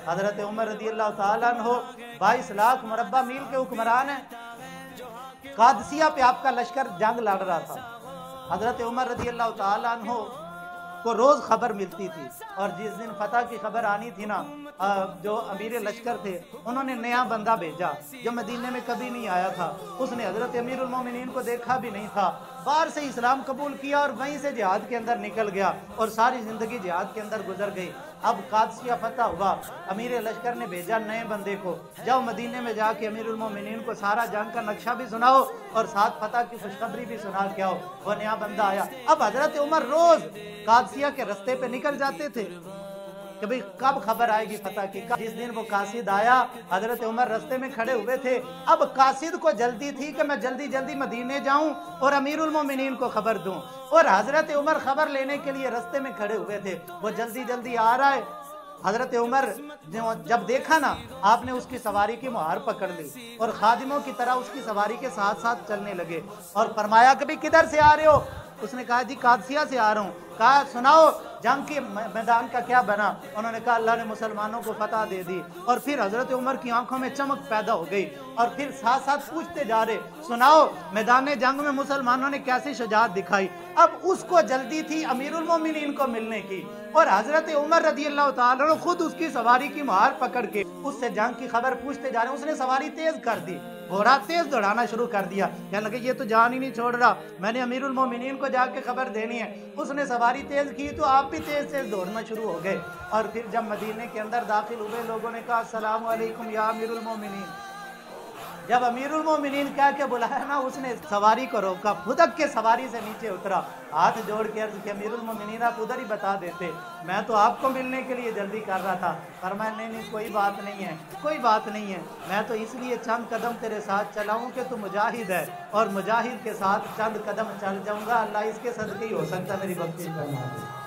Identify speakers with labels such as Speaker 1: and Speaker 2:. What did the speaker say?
Speaker 1: हजरत उमर रदी अल्लाह ताला अन्हो 22 लाख मुरब्बा मील के हुक्मरान हैं। कादसिया पे आपका लश्कर जंग लड़ रहा था। हजरत उमर रदी अल्लाह ताला अन्हो को रोज खबर मिलती थी, और जिस दिन फतह की खबर आनी थी ना, जो अमीर लश्कर थे उन्होंने नया बंदा भेजा जो मदीने में कभी नहीं आया था। उसने हजरत अमीरुल मोमिनीन को देखा भी नहीं था, बाहर से इस्लाम कबूल किया और वहीं से जिहाद के अंदर निकल गया और सारी जिंदगी जिहाद के अंदर गुजर गई। अब कादसिया फतह हुआ, अमीर लश्कर ने भेजा नए बंदे को, जाओ मदीने में जाके अमीरुल मोमिनीन को सारा जंग का नक्शा भी सुनाओ और साथ फतह की खुशखबरी भी सुना के आओ। वो नया बंदा आया। अब हजरत उमर रोज कादसिया के रास्ते पे निकल जाते थे कि भाई कब खबर आएगी फतह की। जिस दिन वो कासिद आया, हजरत उमर रास्ते में खड़े हुए थे। अब कासिद को जल्दी थी कि मैं जल्दी जल्दी मदीने जाऊं और अमीरुल मोमिनीन को खबर दूं, और हजरत उमर खबर लेने के लिए रास्ते में खड़े हुए थे। वो जल्दी जल्दी आ रहा है। हजरत उमर जब देखा ना, आपने उसकी सवारी की मुहार पकड़ ली और खादिमों की तरह उसकी सवारी के साथ साथ चलने लगे और फरमाया कि भाई किधर से आ रहे हो? उसने कहा जी कादसिया से आ रहा हूँ। कहा सुनाओ जंग के मैदान का क्या बना? उन्होंने कहा अल्लाह ने मुसलमानों को फतह दे दी। और फिर हजरत उमर की आंखों में चमक पैदा हो गई और फिर साथ साथ पूछते जा रहे, सुनाओ मैदान जंग में मुसलमानों ने कैसी शुजाअत दिखाई। अब उसको जल्दी थी अमीरुल मोमिनीन को मिलने की, और हजरत उमर रदी अल्लाह ताला अन्हु खुद उसकी सवारी की मुहार पकड़ के उससे जंग की खबर पूछते जा रहे। उसने सवारी तेज कर दी, घोड़ा तेज दौड़ाना शुरू कर दिया। कहने लगे ये तो जान ही नहीं छोड़ रहा, मैंने अमीरुल मोमिनीन को जाके खबर देनी है। उसने सवारी तेज की तो आप भी तेज तेज दौड़ना शुरू हो गए। और फिर जब मदीने के अंदर दाखिल हुए, लोगों ने कहा अस्सलाम वालेकुम या अमीरुल मोमिनीन। जब अमीरुल मोमिनीन कह के बुलाया ना, उसने सवारी को रोका, फुदक के सवारी से नीचे उतरा, हाथ जोड़ के अर्ज किया अमीरुल मोमिनीन आप उधर ही बता देते, मैं तो आपको मिलने के लिए जल्दी कर रहा था। फरमाया नहीं कोई बात नहीं है, कोई बात नहीं है, मैं तो इसलिए चंद कदम तेरे साथ चलाऊं कि तू मुजाहिद है, और मुजाहिद के साथ चंद कदम चल जाऊंगा, अल्लाह इसके सदके ही हो सकता मेरी बख्शिश करना।